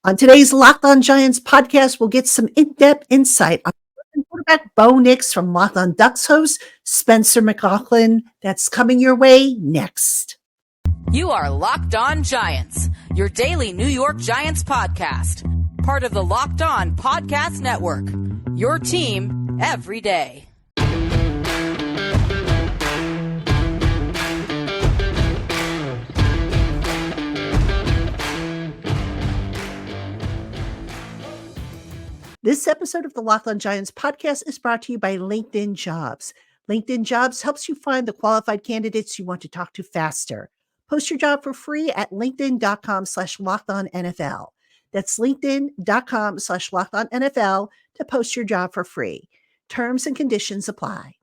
On today's Locked On Giants podcast, we'll get some in-depth insight on quarterback Bo Nix from Locked On Ducks host Spencer McLaughlin. That's coming your way next. You are Locked On Giants, your daily New York Giants podcast. Part of the Locked On Podcast Network, your team every day. This episode of the Locked On Giants podcast is brought to you by LinkedIn Jobs. LinkedIn Jobs helps you find the qualified candidates you want to talk to faster. Post your job for free at linkedin.com/lockedonnfl. That's linkedin.com/lockedonnfl to post your job for free. Terms and conditions apply.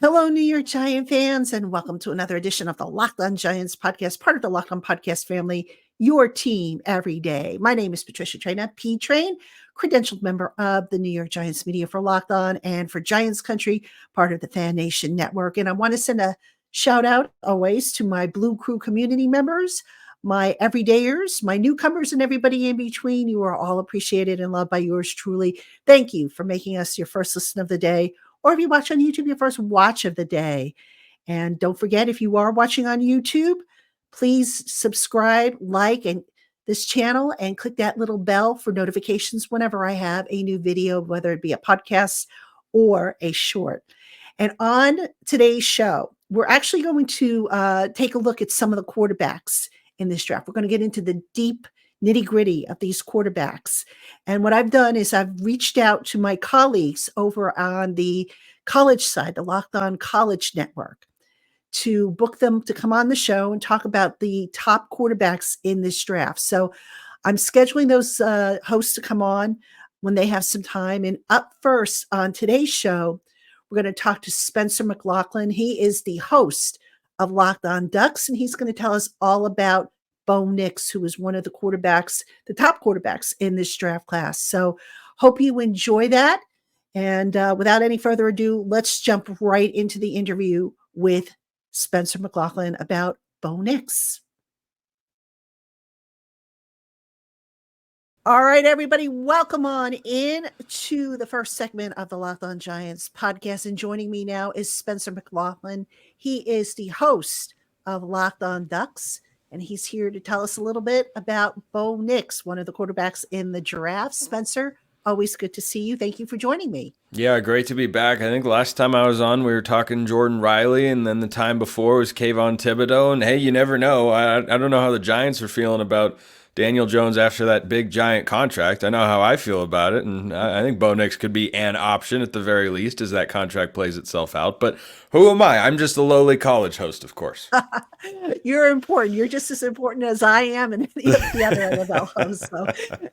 Hello, New York Giant fans, and welcome to another edition of the Locked On Giants podcast, part of the Locked On Podcast family, your team every day. My name is Patricia Traina, P-Train, credentialed member of the New York Giants media for Locked On and for Giants Country, part of the Fan Nation Network. And I want to send a shout out always to my Blue Crew community members, my everydayers, my newcomers, and everybody in between. You are all appreciated and loved by yours truly. Thank you for making us your first listen of the day, or if you watch on YouTube, your first watch of the day. And don't forget, if you are watching on YouTube, please subscribe, like, and this channel and click that little bell for notifications whenever I have a new video, whether it be a podcast or a short. And on today's show, we're actually going to take a look at some of the quarterbacks in this draft. We're going to get into the deep nitty-gritty of these quarterbacks. And what I've done is I've reached out to my colleagues over on the college side, the Locked On College Network, to book them to come on the show and talk about the top quarterbacks in this draft. So I'm scheduling those hosts to come on when they have some time. And up first on today's show, we're going to talk to Spencer McLaughlin. He is the host of Locked On Ducks, and he's going to tell us all about Bo Nix, who is one of the quarterbacks, the top quarterbacks in this draft class. So hope you enjoy that. And without any further ado, let's jump right into the interview with Spencer McLaughlin about Bo Nix. All right, everybody, welcome on in to the first segment of the Locked On Giants podcast. And joining me now is Spencer McLaughlin. He is the host of Locked On Ducks, and he's here to tell us a little bit about Bo Nix, one of the quarterbacks in the draft. Spencer, always good to see you. Thank you for joining me. Yeah, great to be back. I think last time I was on, we were talking Jordan Riley, and then the time before was Kayvon Thibodeau. And hey, you never know. I don't know how the Giants are feeling about Daniel Jones after that big Giant contract. I know how I feel about it, and I think Bo Nix could be an option at the very least as that contract plays itself out. But who am I? I'm just a lowly college host, of course. You're important. You're just as important as I am and any of the other NFL hosts. So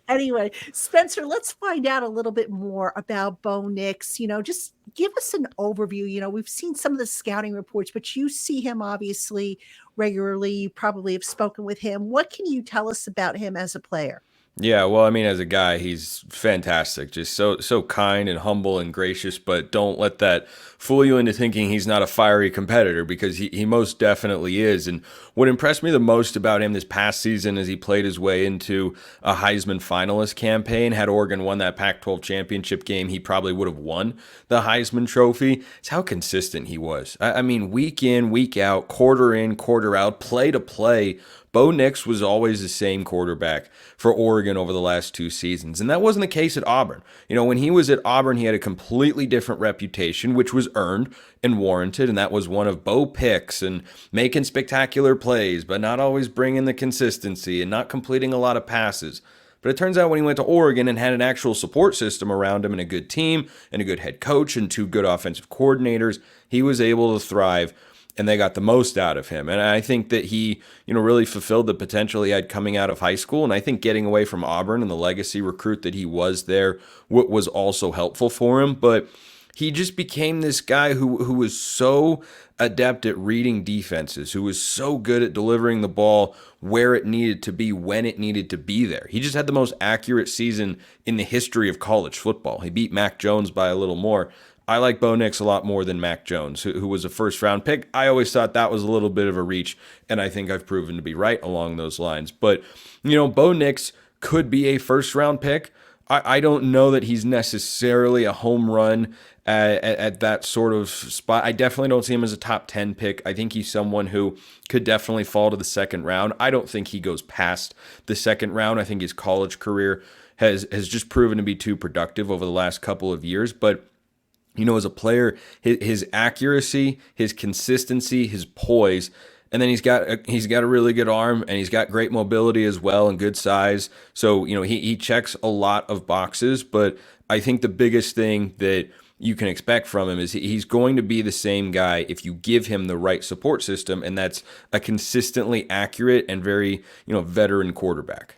anyway, Spencer, let's find out a little bit more about Bo Nix. Just give us an overview. We've seen some of the scouting reports, but you see him obviously regularly. You probably have spoken with him. What can you tell us about him as a player? Yeah, well, I mean, as a guy, he's fantastic. Just so kind and humble and gracious, but don't let that fool you into thinking he's not a fiery competitor, because he most definitely is. And what impressed me the most about him this past season is he played his way into a Heisman finalist campaign. Had Oregon won that Pac-12 championship game, he probably would have won the Heisman Trophy. It's how consistent he was. I mean, week in, week out, quarter in, quarter out, play to play, Bo Nix was always the same quarterback for Oregon over the last two seasons. And that wasn't the case at Auburn. When he was at Auburn, he had a completely different reputation, which was earned and warranted. And that was one of Bo picks and making spectacular plays, but not always bringing the consistency and not completing a lot of passes. But it turns out when he went to Oregon and had an actual support system around him and a good team and a good head coach and two good offensive coordinators, he was able to thrive, and they got the most out of him. And I think that he, really fulfilled the potential he had coming out of high school. And I think getting away from Auburn and the legacy recruit that he was there was also helpful for him. But he just became this guy who was so adept at reading defenses, who was so good at delivering the ball where it needed to be, when it needed to be there. He just had the most accurate season in the history of college football. He beat Mac Jones by a little more. I like Bo Nix a lot more than Mac Jones, who was a first-round pick. I always thought that was a little bit of a reach, and I think I've proven to be right along those lines. But, Bo Nix could be a first round pick. I don't know that he's necessarily a home run at that sort of spot. I definitely don't see him as a top 10 pick. I think he's someone who could definitely fall to the second round. I don't think he goes past the second round. I think his college career has just proven to be too productive over the last couple of years. But, as a player, his accuracy, his consistency, his poise, and then he's got a really good arm, and he's got great mobility as well and good size. So, he checks a lot of boxes, but I think the biggest thing that you can expect from him is he's going to be the same guy if you give him the right support system, and that's a consistently accurate and very, veteran quarterback.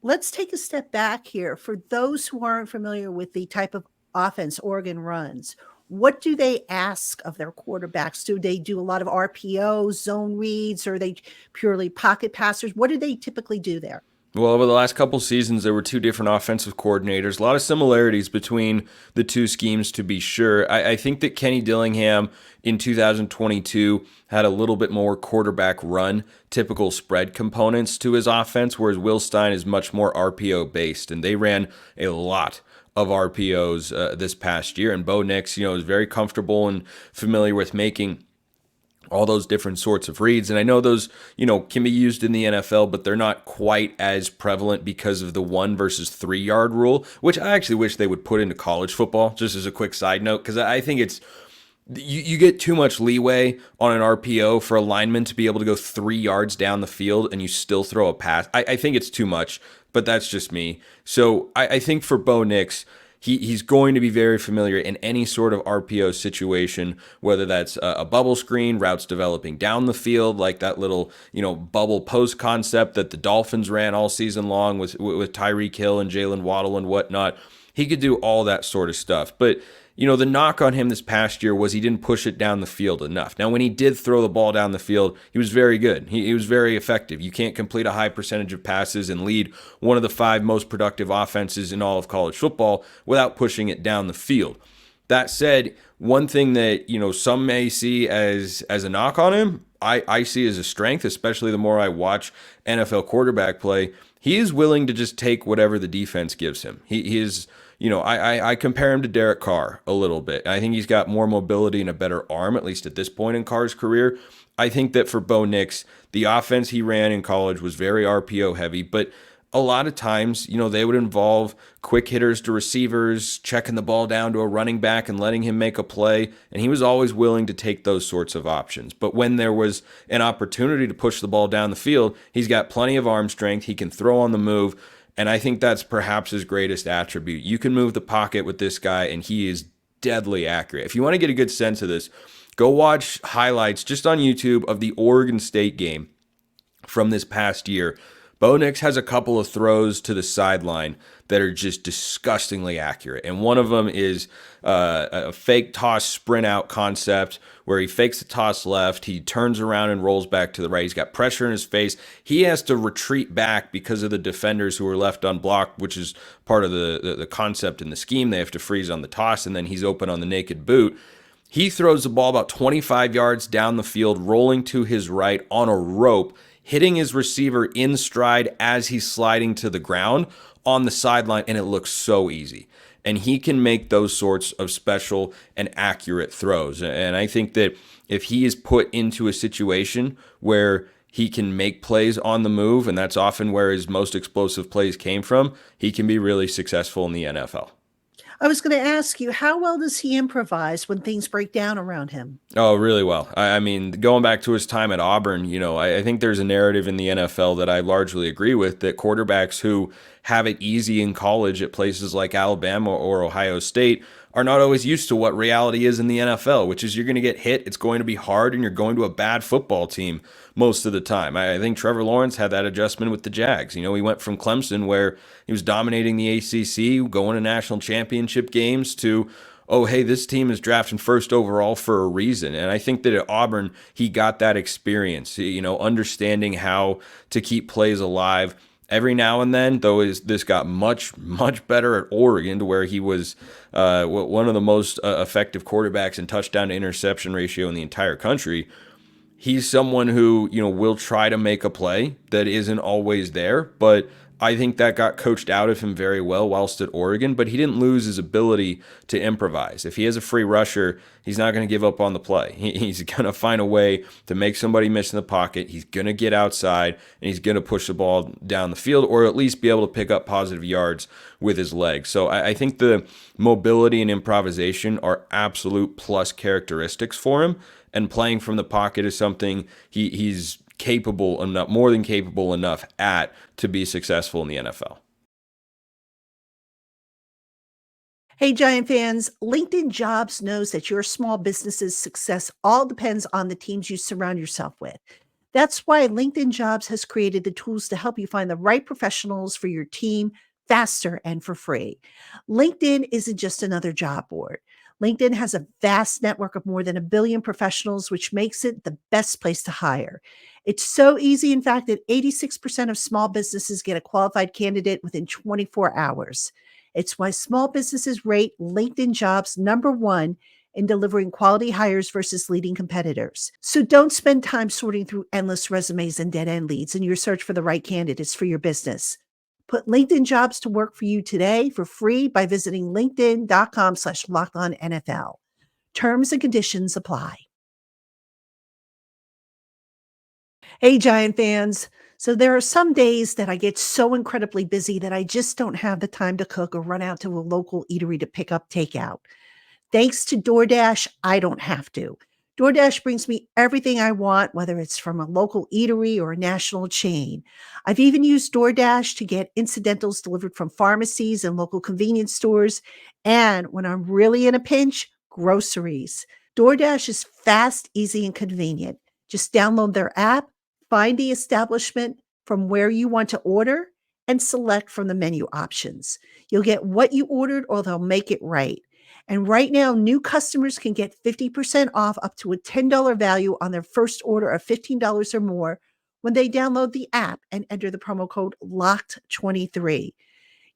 Let's take a step back here. For those who aren't familiar with the type of offense Oregon runs, what do they ask of their quarterbacks? Do they do a lot of RPOs, zone reads, or are they purely pocket passers? What do they typically do there? Well, over the last couple seasons, there were two different offensive coordinators. A lot of similarities between the two schemes, to be sure. I think that Kenny Dillingham in 2022 had a little bit more quarterback run, typical spread components to his offense, whereas Will Stein is much more RPO based, and they ran a lot of RPOs this past year. And Bo Nix, is very comfortable and familiar with making all those different sorts of reads. And I know those, can be used in the NFL, but they're not quite as prevalent because of the 1 versus 3 yard rule, which I actually wish they would put into college football, just as a quick side note, because I think it's, you get too much leeway on an RPO for a lineman to be able to go 3 yards down the field and you still throw a pass. I think it's too much, but that's just me. So I think for Bo Nix, he's going to be very familiar in any sort of RPO situation, whether that's a bubble screen, routes developing down the field, like that little, bubble post concept that the Dolphins ran all season long with Tyreek Hill and Jalen Waddle and whatnot. He could do all that sort of stuff. But, the knock on him this past year was he didn't push it down the field enough. Now, when he did throw the ball down the field, he was very good. He was very effective. You can't complete a high percentage of passes and lead one of the 5 most productive offenses in all of college football without pushing it down the field. That said, one thing that, some may see as a knock on him, I see as a strength, especially the more I watch NFL quarterback play. He is willing to just take whatever the defense gives him. He is, I compare him to Derek Carr a little bit. I think he's got more mobility and a better arm, at least at this point in Carr's career. I think that for Bo Nix, the offense he ran in college was very RPO heavy, but a lot of times, they would involve quick hitters to receivers, checking the ball down to a running back and letting him make a play, and he was always willing to take those sorts of options. But when there was an opportunity to push the ball down the field, he's got plenty of arm strength, he can throw on the move, and I think that's perhaps his greatest attribute. You can move the pocket with this guy, and he is deadly accurate. If you want to get a good sense of this, go watch highlights just on YouTube of the Oregon State game from this past year. Bo Nix has a couple of throws to the sideline that are just disgustingly accurate. And one of them is a fake toss sprint out concept where he fakes the toss left, he turns around and rolls back to the right. He's got pressure in his face. He has to retreat back because of the defenders who are left unblocked, which is part of the concept in the scheme. They have to freeze on the toss, and then he's open on the naked boot. He throws the ball about 25 yards down the field, rolling to his right on a rope, hitting his receiver in stride as he's sliding to the ground on the sideline, and it looks so easy. And he can make those sorts of special and accurate throws. And I think that if he is put into a situation where he can make plays on the move, and that's often where his most explosive plays came from, he can be really successful in the NFL. I was going to ask you, how well does he improvise when things break down around him? Oh, really well. I mean, going back to his time at Auburn, I think there's a narrative in the NFL that I largely agree with, that quarterbacks who have it easy in college at places like Alabama or Ohio State are not always used to what reality is in the NFL, which is you're going to get hit, it's going to be hard, and you're going to a bad football team most of the time. I think Trevor Lawrence had that adjustment with the Jags. He went from Clemson, where he was dominating the ACC, going to national championship games, to, oh, hey, this team is drafting first overall for a reason. And I think that at Auburn, he got that experience, understanding how to keep plays alive. Every now and then, though, this got much, much better at Oregon, to where he was one of the most effective quarterbacks in touchdown to interception ratio in the entire country. He's someone who, will try to make a play that isn't always there, but I think that got coached out of him very well whilst at Oregon, but he didn't lose his ability to improvise. If he has a free rusher, he's not going to give up on the play. He's going to find a way to make somebody miss in the pocket. He's going to get outside, and he's going to push the ball down the field, or at least be able to pick up positive yards with his legs. So I think the mobility and improvisation are absolute plus characteristics for him, and playing from the pocket is something he's capable enough, more than capable enough at, to be successful in the NFL. Hey, Giant fans, LinkedIn Jobs knows that your small business's success all depends on the teams you surround yourself with. That's why LinkedIn Jobs has created the tools to help you find the right professionals for your team faster and for free. LinkedIn isn't just another job board. LinkedIn has a vast network of more than 1 billion professionals, which makes it the best place to hire. It's so easy, in fact, that 86% of small businesses get a qualified candidate within 24 hours. It's why small businesses rate LinkedIn Jobs #1 in delivering quality hires versus leading competitors. So don't spend time sorting through endless resumes and dead-end leads in your search for the right candidates for your business. Put LinkedIn Jobs to work for you today for free by visiting linkedin.com/LockedOnNFL. Terms and conditions apply. Hey, Giant fans. So there are some days that I get so incredibly busy that I just don't have the time to cook or run out to a local eatery to pick up takeout. Thanks to DoorDash, I don't have to. DoorDash brings me everything I want, whether it's from a local eatery or a national chain. I've even used DoorDash to get incidentals delivered from pharmacies and local convenience stores. And when I'm really in a pinch, groceries. DoorDash is fast, easy, and convenient. Just download their app, find the establishment from where you want to order, and select from the menu options. You'll get what you ordered, or they'll make it right. And right now, new customers can get 50% off up to a $10 value on their first order of $15 or more when they download the app and enter the promo code LOCKED23.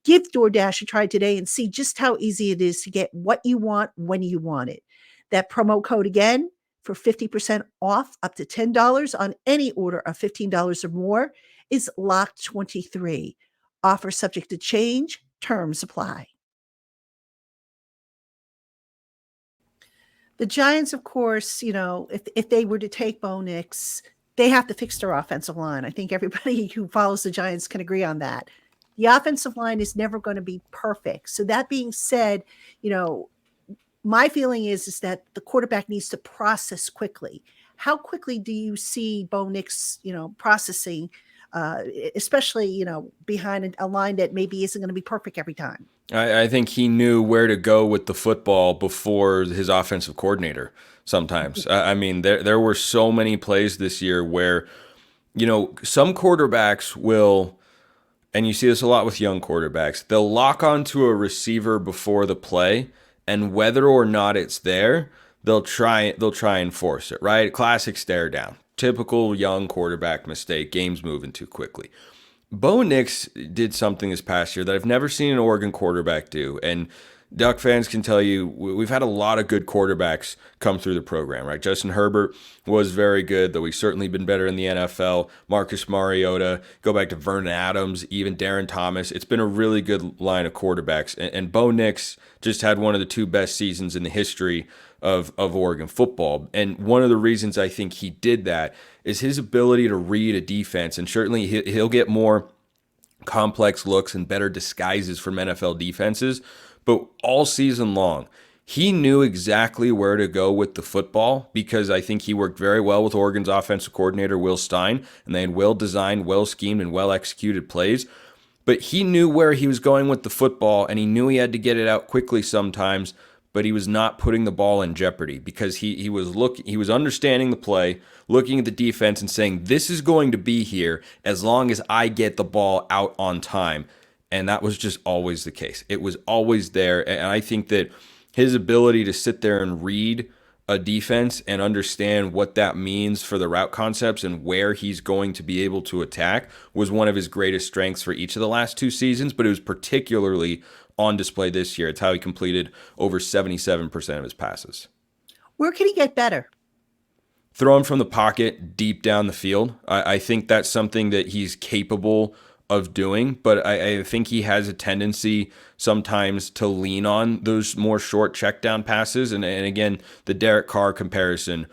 Give DoorDash a try today and see just how easy it is to get what you want when you want it. That promo code again for 50% off up to $10 on any order of $15 or more is LOCKED23. Offer subject to change. Terms apply. The Giants, of course, if they were to take Bo Nix, they have to fix their offensive line. I think everybody who follows the Giants can agree on that. The offensive line is never going to be perfect. So that being said, my feeling is that the quarterback needs to process quickly. How quickly do you see Bo Nix, processing, especially, behind a line that maybe isn't going to be perfect every time? I think he knew where to go with the football before his offensive coordinator sometimes. I mean, there were so many plays this year where, some quarterbacks will, and you see this a lot with young quarterbacks, they'll lock onto a receiver before the play, and whether or not it's there, they'll try and force it, right? Classic stare down. Typical young quarterback mistake, game's moving too quickly. Bo Nix did something this past year that I've never seen an Oregon quarterback do. And Duck fans can tell you we've had a lot of good quarterbacks come through the program, right? Justin Herbert was very good, though he's certainly been better in the NFL. Marcus Mariota, go back to Vernon Adams, even Darren Thomas. It's been a really good line of quarterbacks. And Bo Nix just had one of the 2 best seasons in the history of Oregon football. And one of the reasons I think he did that is his ability to read a defense. And certainly he'll get more complex looks and better disguises from NFL defenses. But all season long, he knew exactly where to go with the football because I think he worked very well with Oregon's offensive coordinator, Will Stein, and they had well-designed, well-schemed, and well-executed plays. But he knew where he was going with the football, and he knew he had to get it out quickly sometimes, but he was not putting the ball in jeopardy because he was understanding the play, looking at the defense and saying, this is going to be here as long as I get the ball out on time. And that was just always the case. It was always there. And I think that his ability to sit there and read a defense and understand what that means for the route concepts and where he's going to be able to attack was one of his greatest strengths for each of the last 2 seasons, but it was particularly on display this year. It's how he completed over 77% of his passes. Where can he get better? Throwing from the pocket deep down the field. I think that's something that he's capable of doing, but I think he has a tendency sometimes to lean on those more short check down passes. And again, the Derek Carr comparison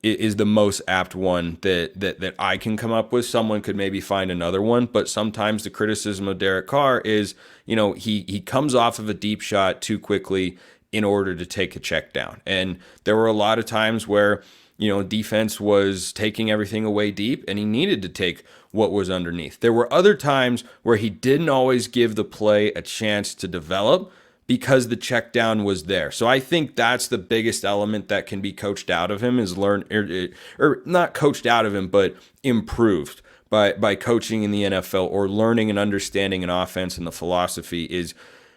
is the most apt one that I can come up with. Someone could maybe find another one, but sometimes the criticism of Derek Carr is, he comes off of a deep shot too quickly in order to take a check down. And there were a lot of times where, defense was taking everything away deep and he needed to take what was underneath. There were other times where he didn't always give the play a chance to develop because the check down was there. So I think that's the biggest element that can be coached out of him, is or not coached out of him, but improved by coaching in the NFL or learning and understanding an offense and the philosophy, is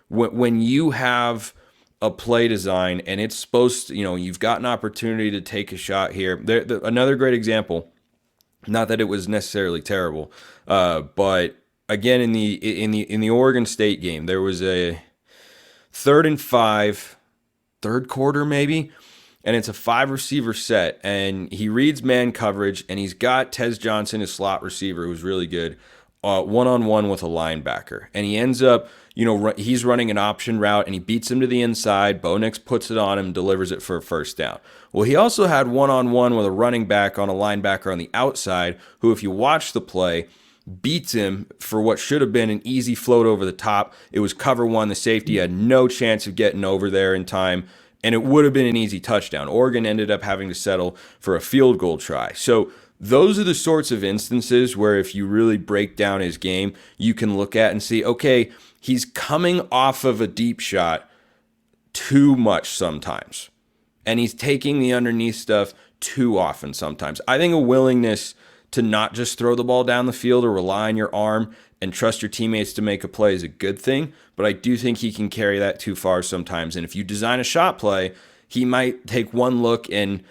when you have a play design and it's supposed to, you've got an opportunity to take a shot here. Another great example, not that it was necessarily terrible, but again, in the Oregon State game, there was a 3rd and 5, third quarter maybe, and it's a 5 receiver set, and he reads man coverage, and he's got Tez Johnson, his slot receiver, who's really good, one-on-one with a linebacker, and he ends up, he's running an option route, and he beats him to the inside. Bo Nix puts it on him, delivers it for a first down. Well, he also had one-on-one with a running back on a linebacker on the outside, who, if you watch the play, beats him for what should have been an easy float over the top. It was cover one. The safety had no chance of getting over there in time, and it would have been an easy touchdown. Oregon ended up having to settle for a field goal try. So those are the sorts of instances where, if you really break down his game, you can look at and see, okay, he's coming off of a deep shot too much sometimes, and he's taking the underneath stuff too often sometimes. I think a willingness to not just throw the ball down the field or rely on your arm and trust your teammates to make a play is a good thing, but I do think he can carry that too far sometimes. And if you design a shot play, he might take one look and,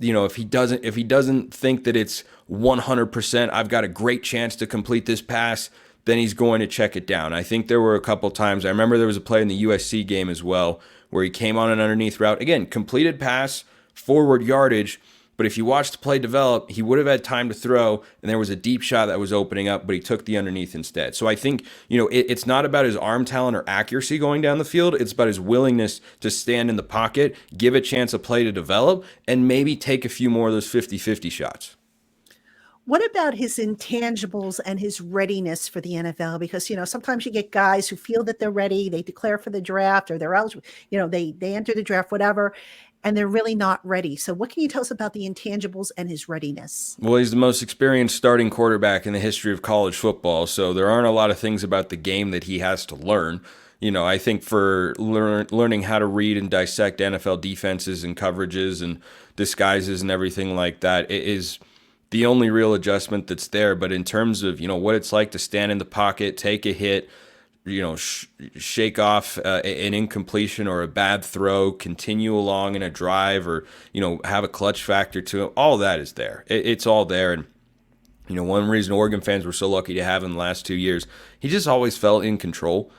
if he doesn't think that it's 100%, I've got a great chance to complete this pass, then he's going to check it down. I think there were a couple times, I remember there was a play in the USC game as well, where he came on an underneath route. Again, completed pass, forward yardage, but if you watch the play develop, he would have had time to throw, and there was a deep shot that was opening up, but he took the underneath instead. So I think, it's not about his arm talent or accuracy going down the field. It's about his willingness to stand in the pocket, give a chance a play to develop, and maybe take a few more of those 50-50 shots. What about his intangibles and his readiness for the NFL? Because, sometimes you get guys who feel that they're ready, they declare for the draft, or they're eligible, they enter the draft, whatever, and they're really not ready. So what can you tell us about the intangibles and his readiness? Well, he's the most experienced starting quarterback in the history of college football, so there aren't a lot of things about the game that he has to learn. I think for learning how to read and dissect NFL defenses and coverages and disguises and everything like that, it is the only real adjustment that's there. But in terms of, what it's like to stand in the pocket, take a hit, shake off an incompletion or a bad throw, continue along in a drive, or, have a clutch factor to it, all that is there. It's all there. And, one reason Oregon fans were so lucky to have him the last 2 years, he just always felt in control.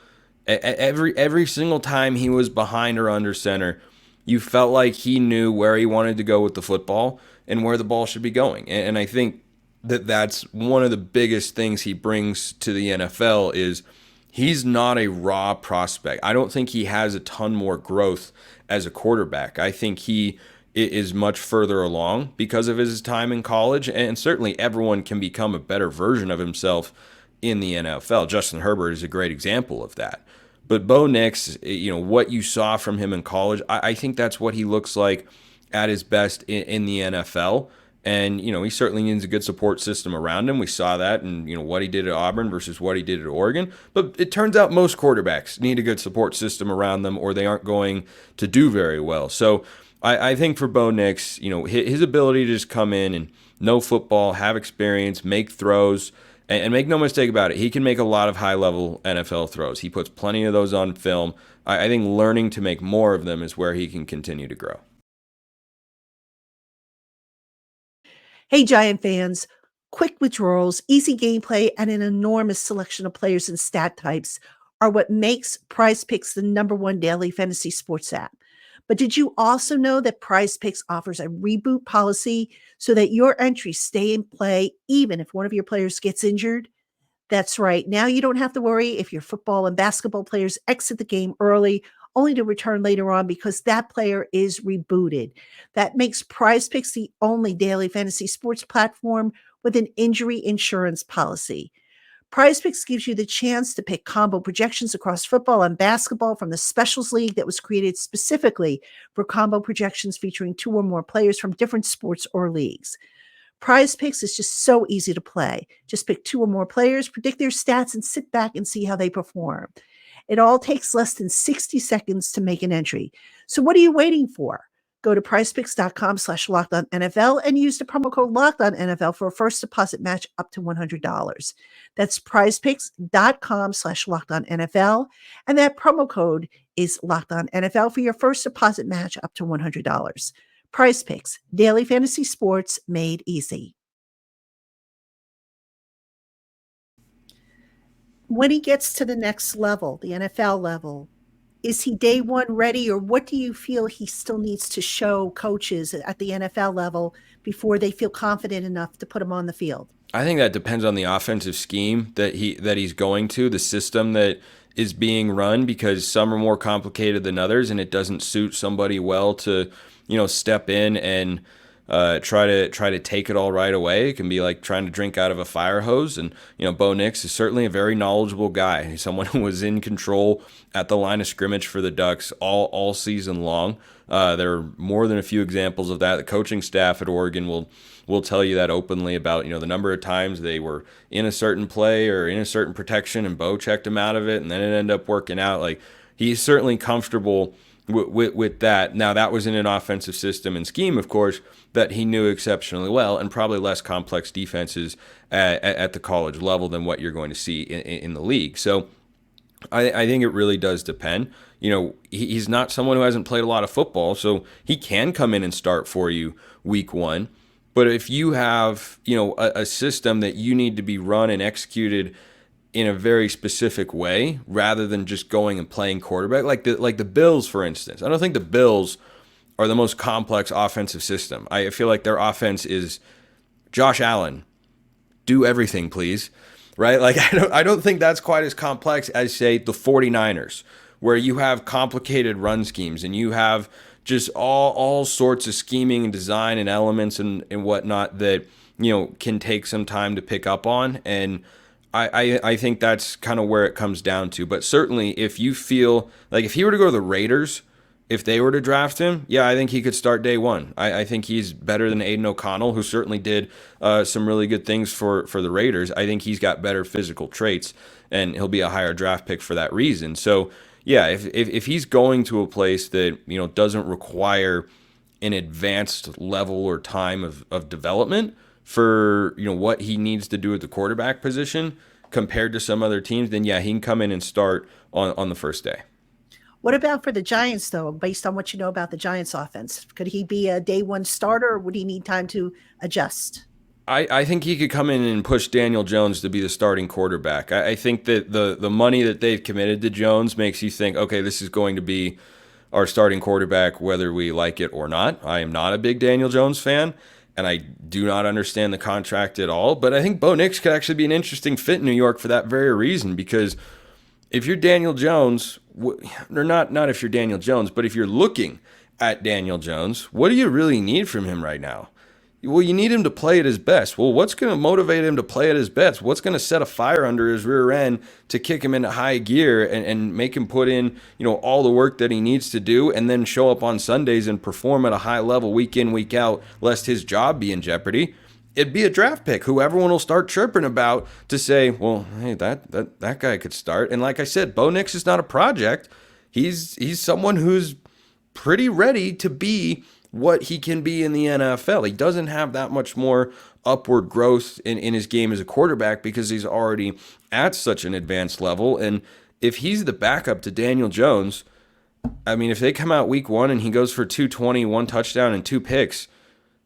Every single time he was behind or under center, you felt like he knew where he wanted to go with the football and where the ball should be going. And I think that's one of the biggest things he brings to the NFL is he's not a raw prospect. I don't think he has a ton more growth as a quarterback. I think he is much further along because of his time in college, and certainly everyone can become a better version of himself in the NFL. Justin Herbert is a great example of that. But Bo Nix, what you saw from him in college, I think that's what he looks like at his best in the NFL. And, he certainly needs a good support system around him. We saw that in, what he did at Auburn versus what he did at Oregon. But it turns out most quarterbacks need a good support system around them or they aren't going to do very well. So I think for Bo Nix, his ability to just come in and know football, have experience, make throws, and make no mistake about it, he can make a lot of high-level NFL throws. He puts plenty of those on film. I think learning to make more of them is where he can continue to grow. Hey, Giant fans, quick withdrawals, easy gameplay, and an enormous selection of players and stat types are what makes Prize Picks the #1 daily fantasy sports app. But did you also know that Prize Picks offers a reboot policy so that your entries stay in play even if one of your players gets injured? That's right. Now you don't have to worry if your football and basketball players exit the game early, only to return later on because that player is rebooted. That makes Prize Picks the only daily fantasy sports platform with an injury insurance policy. Prize Picks gives you the chance to pick combo projections across football and basketball from the Specials League that was created specifically for combo projections featuring two or more players from different sports or leagues. Prize Picks is just so easy to play. Just pick two or more players, predict their stats, and sit back and see how they perform. It all takes less than 60 seconds to make an entry. So what are you waiting for? Go to prizepicks.com/lockedonnfl and use the promo code LockedOnNFL for a first deposit match up to $100. That's prizepicks.com/lockedonnfl. And that promo code is LockedOnNFL for your first deposit match up to $100. Prize Picks, daily fantasy sports made easy. When he gets to the next level, the NFL level, is he day one ready, or what do you feel he still needs to show coaches at the NFL level before they feel confident enough to put him on the field? I think that depends on the offensive scheme that he's going to, the system that is being run, because some are more complicated than others, and it doesn't suit somebody well to, step in and try to take it all right away. It can be like trying to drink out of a fire hose. And Bo Nix is certainly a very knowledgeable guy. He's someone who was in control at the line of scrimmage for the Ducks all season long. There are more than a few examples of that. The coaching staff at Oregon will tell you that openly about the number of times they were in a certain play or in a certain protection and Bo checked him out of it, and then it ended up working out. Like, he's certainly comfortable with that. Now, that was in an offensive system and scheme, of course, that he knew exceptionally well, and probably less complex defenses at the college level than what you're going to see in the league. So I think it really does depend. He's not someone who hasn't played a lot of football, so he can come in and start for you week one. But if you have, a system that you need to be run and executed in a very specific way, rather than just going and playing quarterback, like the Bills, for instance. I don't think the Bills are the most complex offensive system. I feel like their offense is Josh Allen, do everything, please. Right? Like, I don't think that's quite as complex as, say, the 49ers, where you have complicated run schemes and you have just all sorts of scheming and design and elements and whatnot that, can take some time to pick up on. And I think that's kind of where it comes down to. But certainly, if you feel like if he were to go to the Raiders, if they were to draft him, yeah, I think he could start day one. I think he's better than Aiden O'Connell, who certainly did some really good things for the Raiders. I think he's got better physical traits, and he'll be a higher draft pick for that reason. So, yeah, if he's going to a place that doesn't require an advanced level or time of development for what he needs to do at the quarterback position compared to some other teams, then yeah, he can come in and start on the first day. What about for the Giants, though, based on what you know about the Giants offense? Could he be a day one starter, or would he need time to adjust? I think he could come in and push Daniel Jones to be the starting quarterback. I think that the money that they've committed to Jones makes you think, okay, this is going to be our starting quarterback whether we like it or not. I am not a big Daniel Jones fan, and I do not understand the contract at all. But I think Bo Nix could actually be an interesting fit in New York for that very reason, because if you're Daniel Jones, or not if you're Daniel Jones, but if you're looking at Daniel Jones, what do you really need from him right now? Well, you need him to play at his best. Well, what's going to motivate him to play at his best? What's going to set a fire under his rear end to kick him into high gear and make him put in, all the work that he needs to do, and then show up on Sundays and perform at a high level week in, week out, lest his job be in jeopardy? It'd be a draft pick who everyone will start chirping about to say, well, hey, that guy could start. And like I said, Bo Nix is not a project. He's someone who's pretty ready to be what he can be in the NFL. He doesn't have that much more upward growth in his game as a quarterback because he's already at such an advanced level. And if he's the backup to Daniel Jones, I mean, if they come out week one and he goes for 220, 1 touchdown and 2 picks,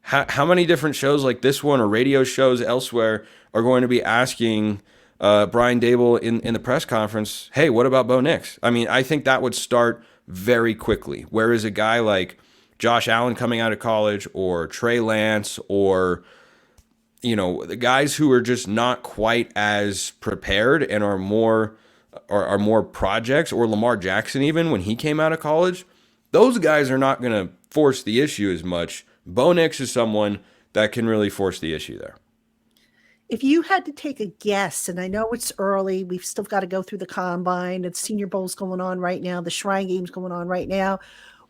how many different shows like this one or radio shows elsewhere are going to be asking Brian Dable in the press conference, hey, what about Bo Nix? I mean, I think that would start very quickly. Whereas a guy like Josh Allen coming out of college, or Trey Lance, or the guys who are just not quite as prepared and are more projects, or Lamar Jackson, even when he came out of college, those guys are not going to force the issue as much. Bo Nix is someone that can really force the issue there. If you had to take a guess, and I know it's early, we've still got to go through the combine, the Senior Bowl's going on right now, the Shrine Game's going on right now.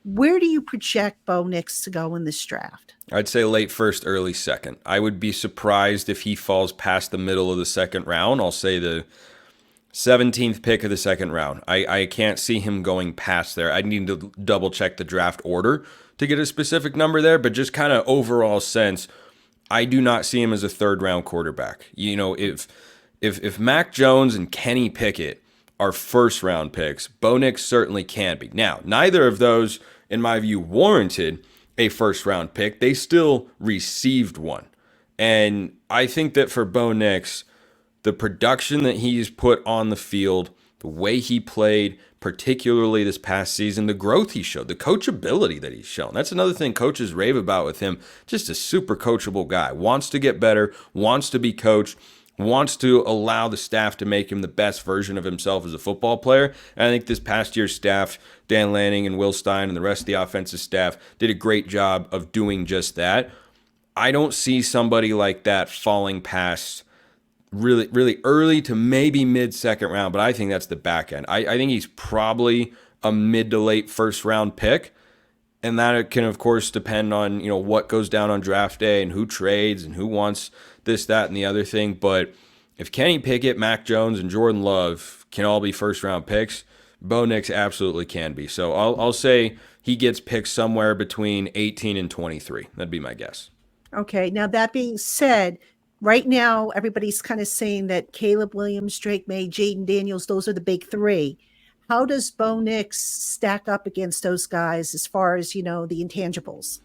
Where do you project Bo Nix to go in this draft? I'd say late first, early second. I would be surprised if he falls past the middle of the second round. I'll say the 17th pick of the second round. I can't see him going past there. I need to double check the draft order to get a specific number there, but just kind of overall sense, I do not see him as a third round quarterback. If Mac Jones and Kenny Pickett are first round picks, Bo Nix certainly can be. Now, neither of those, in my view, warranted a first round pick. They still received one. And I think that for Bo Nix, the production that he's put on the field, the way he played, particularly this past season, the growth he showed, the coachability that he's shown. That's another thing coaches rave about with him. Just a super coachable guy. Wants to get better, wants to be coached, wants to allow the staff to make him the best version of himself as a football player. And I think this past year's staff, Dan Lanning and Will Stein and the rest of the offensive staff, did a great job of doing just that. I don't see somebody like that falling past really, really early to maybe mid-second round, but I think that's the back end. I think he's probably a mid to late first round pick, and that can, of course, depend on what goes down on draft day and who trades and who wants this, that, and the other thing. But if Kenny Pickett, Mac Jones, and Jordan Love can all be first round picks, Bo Nix absolutely can be. So I'll say he gets picked somewhere between 18 and 23. That'd be my guess. Okay. Now, that being said, right now, everybody's kind of saying that Caleb Williams, Drake May, Jaden Daniels, those are the big three. How does Bo Nix stack up against those guys as far as, the intangibles?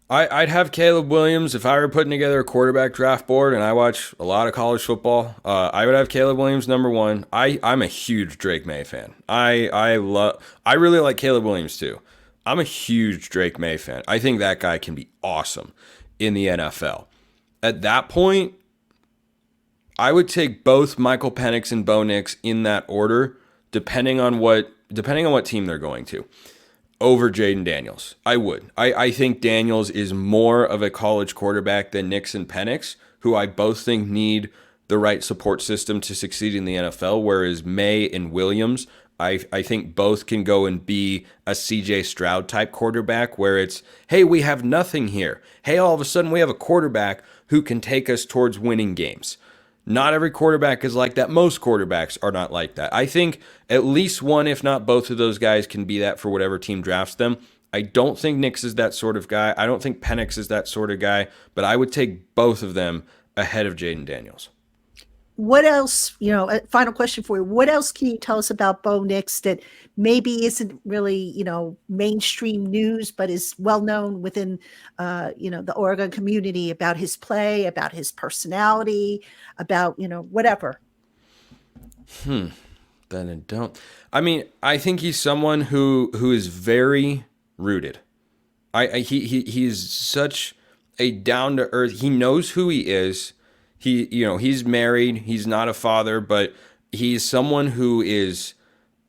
I'd have Caleb Williams if I were putting together a quarterback draft board, and I watch a lot of college football. I would have Caleb Williams number one. I'm a huge Drake May fan. I really like Caleb Williams too. I'm a huge Drake May fan. I think that guy can be awesome in the NFL. At that point, I would take both Michael Penix and Bo Nix in that order, depending on what team they're going to, over Jaden Daniels. I would. I think Daniels is more of a college quarterback than Nix and Penix, who I both think need the right support system to succeed in the NFL, whereas May and Williams, I think both can go and be a CJ Stroud type quarterback where it's, hey, we have nothing here. Hey, all of a sudden we have a quarterback who can take us towards winning games. Not every quarterback is like that. Most quarterbacks are not like that. I think at least one, if not both of those guys can be that for whatever team drafts them. I don't think Nix is that sort of guy. I don't think Penix is that sort of guy, but I would take both of them ahead of Jaden Daniels. What else, a final question for you. What else can you tell us about Bo Nix that maybe isn't really, mainstream news, but is well known within, the Oregon community about his play, about his personality, about, whatever? Then I don't. I mean, I think he's someone who is very rooted. He's such a down to earth. He knows who he is. He's married, he's not a father, but he's someone who is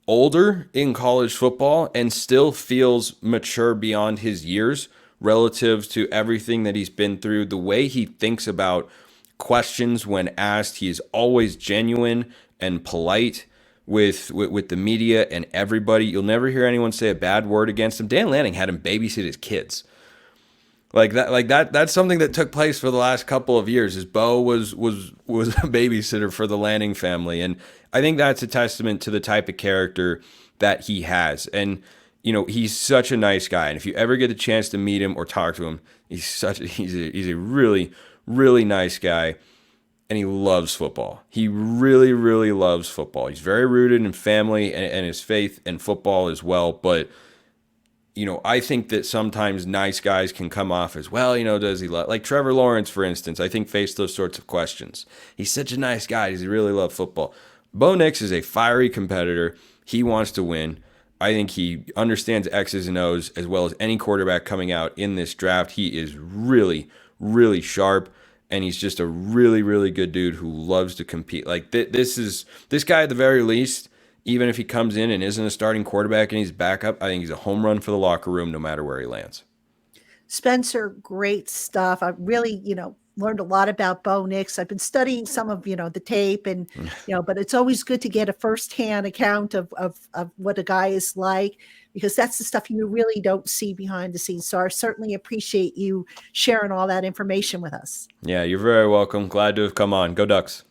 older in college football and still feels mature beyond his years relative to everything that he's been through. The way he thinks about questions when asked, he is always genuine and polite with the media and everybody. You'll never hear anyone say a bad word against him. Dan Lanning had him babysit his kids. That's something that took place for the last couple of years. Is Bo was a babysitter for the Lanning family, and I think that's a testament to the type of character that he has. And he's such a nice guy. And if you ever get the chance to meet him or talk to him, he's a really, really nice guy, and he loves football. He really, really loves football. He's very rooted in family and his faith and football as well, but I think that sometimes nice guys can come off as, well, does he like Trevor Lawrence, for instance, I think faced those sorts of questions. He's such a nice guy. Does he really love football? Bo Nix is a fiery competitor. He wants to win. I think he understands X's and O's as well as any quarterback coming out in this draft. He is really, really sharp, and he's just a really, really good dude who loves to compete. Like this guy at the very least, even if he comes in and isn't a starting quarterback and he's backup, I think he's a home run for the locker room no matter where he lands. Spencer, great stuff. I really, learned a lot about Bo Nix. I've been studying some of, the tape and, but it's always good to get a firsthand account of what a guy is like, because that's the stuff you really don't see behind the scenes. So I certainly appreciate you sharing all that information with us. Yeah, you're very welcome. Glad to have come on. Go Ducks.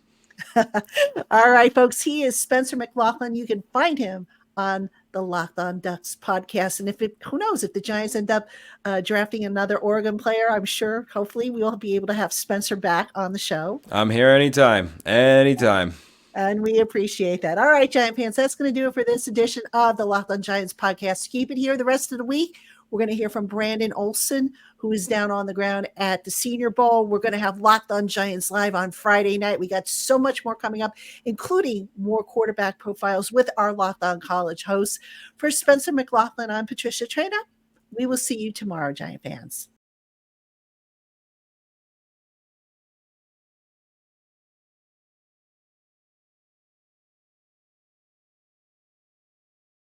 All right, folks. He is Spencer McLaughlin. You can find him on the Locked On Ducks podcast. And who knows, if the Giants end up drafting another Oregon player, I'm sure, hopefully, we'll be able to have Spencer back on the show. I'm here anytime. Anytime. And we appreciate that. All right, Giant fans, that's going to do it for this edition of the Locked On Giants podcast. Keep it here the rest of the week. We're going to hear from Brandon Olson, who is down on the ground at the Senior Bowl. We're going to have Locked On Giants live on Friday night. We got so much more coming up, including more quarterback profiles with our Locked On College hosts. For Spencer McLaughlin, I'm Patricia Traina. We will see you tomorrow, Giant fans.